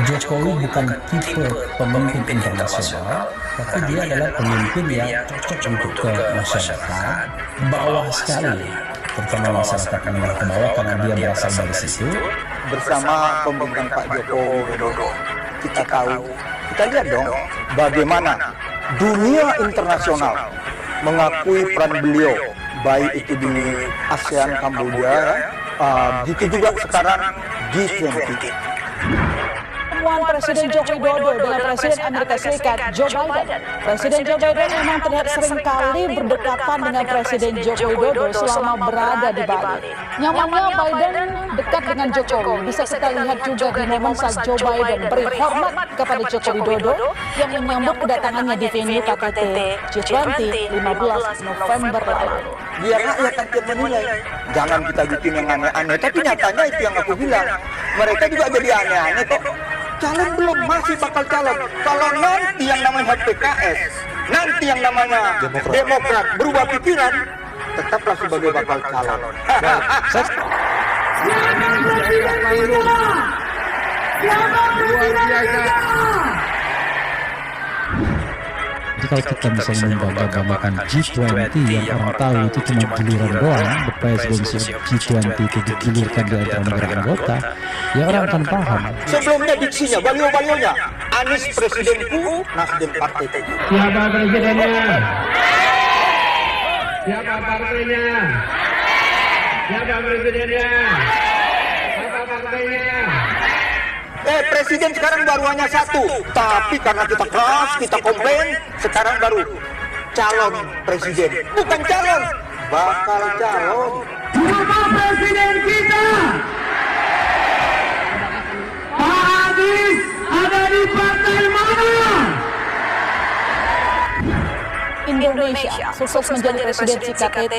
Jokowi bukan tipe pemimpin internasional, tapi dia adalah pemimpin yang cocok untuk ke masyarakat bawah sekali, terutama masyarakat menengah ke bawah karena dia berasal dari situ. Bersama pemerintahan Pak Joko Widodo, kita tahu, kita lihat dong bagaimana dunia internasional mengakui peran beliau, baik itu di ASEAN Kamboja, begitu juga sekarang G20. Pertemuan Presiden Joko Widodo dengan Presiden Amerika Serikat Joe Biden. Presiden Joe Biden memang terlihat seringkali berdekatan dengan Presiden Joko Widodo selama berada di Bali. Nyamannya Biden dekat dengan Jokowi bisa kita lihat juga di momen saat Joe Biden beri hormat kepada Joko Widodo yang menyambut kedatangannya di venue KTT G20 15 November lalu. Biar rakyat akan menilai. Jangan kita bikin yang aneh-aneh, tapi nyatanya itu yang aku bilang. Mereka juga jadi aneh-aneh kok. Calon belum, masih bakal calon. Kalau nanti yang namanya PKS, nanti yang namanya Demokrat berubah pikiran, tetaplah sebagai bakal calon. Jadi kalau kita misalnya membangga-banggakan G20 yang orang tahu itu cuma giliran doang, the presidency G20 itu digilirkan di antara negara anggota, ya orang akan paham. Sebelumnya diksinya, baliho-balionya, Anies presidenku, Nasdem partai. Siapa presidennya? Siapa partainya? Siapa presidennya? Siapa partainya? Presiden sekarang baru hanya satu, tapi karena kita keras, kita komplain, sekarang baru calon presiden, bukan calon, bakal calon. Siapa presiden kita? Pak Anies ada di partai mana? Indonesia sukses menjadi presidensi KTT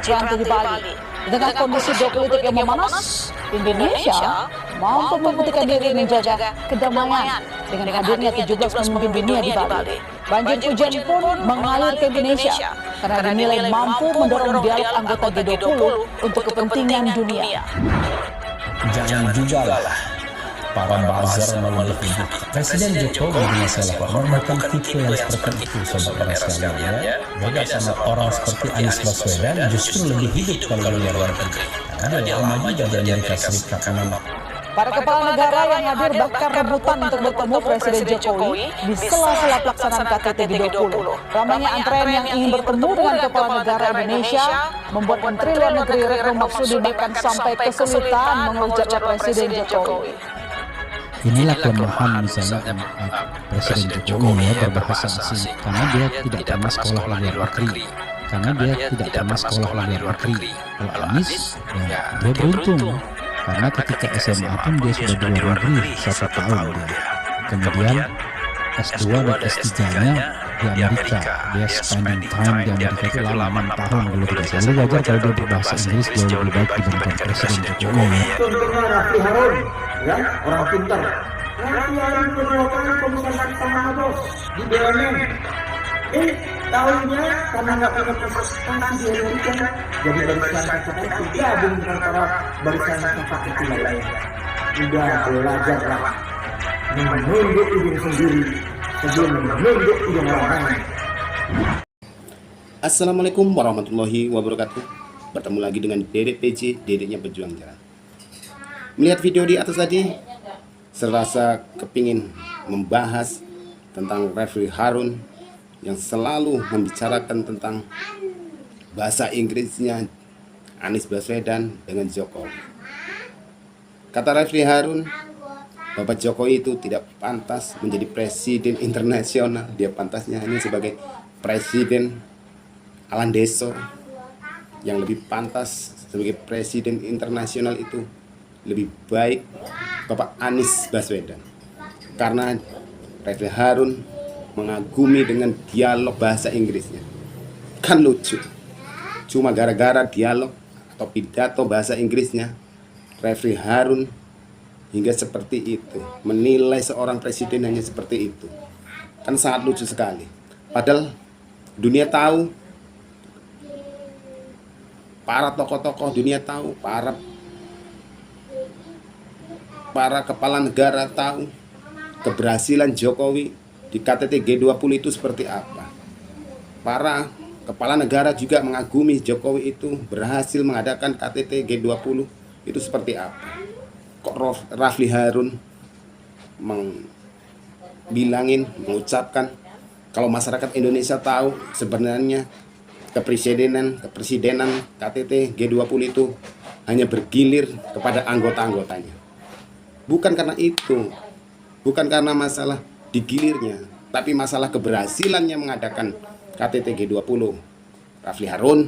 G20 di Bali. Dengan kondisi geopolitik yang memanas, Indonesia mampu membuktikan diri menjaga kedamaian dengan hadirnya 17 pemimpin dunia di Bali. Banjir hujan pun mengalir ke Indonesia karena dinilai mampu mendorong dialog anggota G20 untuk kepentingan dunia. Jangan juga lah para buzzer melebih-lebih. Presiden Jokowi dengan segala hormat bukan tipe yang seperti itu, sobat sekalian ya. Beda sama orang seperti Anies Baswedan justru lebih hidup kalau di luar negeri. Karena dia lama juga di Amerika Serikat karena Para kepala negara yang hadir bahkan rebutan untuk bertemu Presiden Jokowi di sela-sela pelaksanaan KTT G20. Ramainya antrean yang ingin bertemu dengan kepala negara Indonesia membuat Menteri Luar Negeri Retno Marsudi bahkan sampai kesulitan mengucapkan Presiden Jokowi. Inilah kelemahan misalnya Presiden Jokowi ya berbahasa asing karena dia tidak pernah sekolah luar negeri. Karena dia tidak pernah sekolah luar negeri. Kalau Anies, ya, dia beruntung karena ketika SMA pun dia sudah di luar negeri 1 tahun dia. Kemudian S2 dan S3-nya di Amerika. Dia spending time di Amerika itu lama 6 tahun dulu tidak salah. Jadi wajar kalau dia berbahasa Inggris jauh lebih baik dibandingkan Presiden Jokowi. Contohnya Raffi Harun, ya, orang pintar. Raffi Harun merupakan komisaris utama bos di BUMN. Tahunnya karena nggak punya prestasi di Indonesia, jadi barisan KPK gabung dengan para barisan KPK lainnya. Udah belajarlah menunduk diri sendiri sebelum menunduk yang orang lain. Assalamualaikum warahmatullahi wabarakatuh. Bertemu lagi dengan Dedek PJ, Dedeknya Pejuang Jalan. Melihat video di atas tadi, serasa kepingin membahas tentang Raffi Harun yang selalu membicarakan tentang bahasa Inggrisnya Anies Baswedan dengan Jokowi. Kata Raffi Harun, Bapak Jokowi itu tidak pantas menjadi presiden internasional. Dia pantasnya hanya sebagai presiden Alan Deso. Yang lebih pantas sebagai presiden internasional itu lebih baik Bapak Anies Baswedan. Karena Raffi Harun mengagumi dengan dialog bahasa Inggrisnya. Kan lucu. Cuma gara-gara dialog atau pidato bahasa Inggrisnya, Raffi Harun hingga seperti itu, menilai seorang presiden hanya seperti itu. Kan sangat lucu sekali. Padahal dunia tahu, para tokoh-tokoh dunia tahu, para kepala negara tahu keberhasilan Jokowi di KTT G20 itu seperti apa. Para kepala negara juga mengagumi Jokowi itu berhasil mengadakan KTT G20 itu seperti apa. Kok Rafli Harun mengucapkan kalau masyarakat Indonesia tahu sebenarnya kepresidenan KTT G20 itu hanya bergilir kepada anggota-anggotanya. Bukan karena itu, bukan karena masalah digilirnya, tapi masalah keberhasilannya mengadakan KTT G20. Rafli Harun.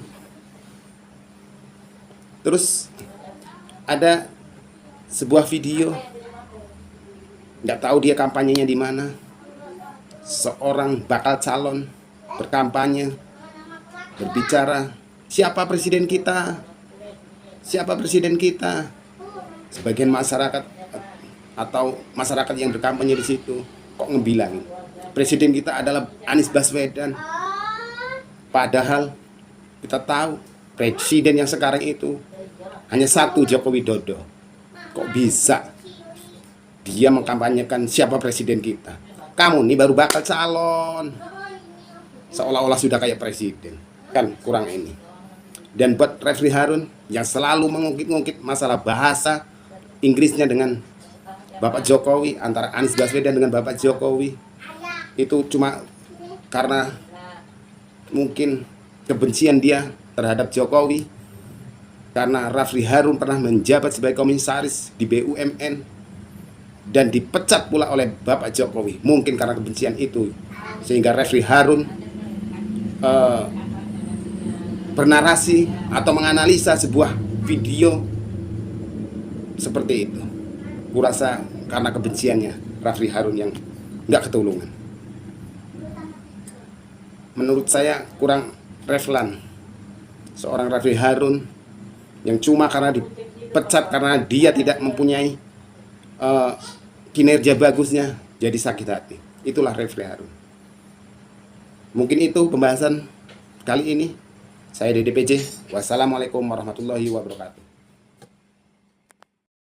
Terus ada sebuah video, nggak tahu dia kampanyenya di mana. Seorang bakal calon berkampanye, berbicara, siapa presiden kita? Siapa presiden kita? Sebagian masyarakat atau masyarakat yang berkampanye di situ kok ngebilangin presiden kita adalah Anies Baswedan. Padahal kita tahu presiden yang sekarang itu hanya satu, Joko Widodo. Kok bisa dia mengkampanyekan siapa presiden kita? Kamu nih baru bakal calon, seolah-olah sudah kayak presiden. Kan kurang ini. Dan buat Rafli Harun yang selalu mengungkit-ungkit masalah bahasa Inggrisnya dengan Bapak Jokowi, antara Anies Baswedan dengan Bapak Jokowi, itu cuma karena mungkin kebencian dia terhadap Jokowi, karena Rafli Harun pernah menjabat sebagai komisaris di BUMN dan dipecat pula oleh Bapak Jokowi. Mungkin karena kebencian itu sehingga Rafli Harun bernarasi atau menganalisa sebuah video seperti itu. Kurasa karena kebenciannya Rafli Harun yang nggak ketulungan. Menurut saya kurang relevan seorang Rafli Harun yang cuma karena dipecat karena dia tidak mempunyai kinerja bagusnya jadi sakit hati. Itulah Rafli Harun. Mungkin itu pembahasan kali ini. Saya Dede PJ. Wassalamualaikum warahmatullahi wabarakatuh.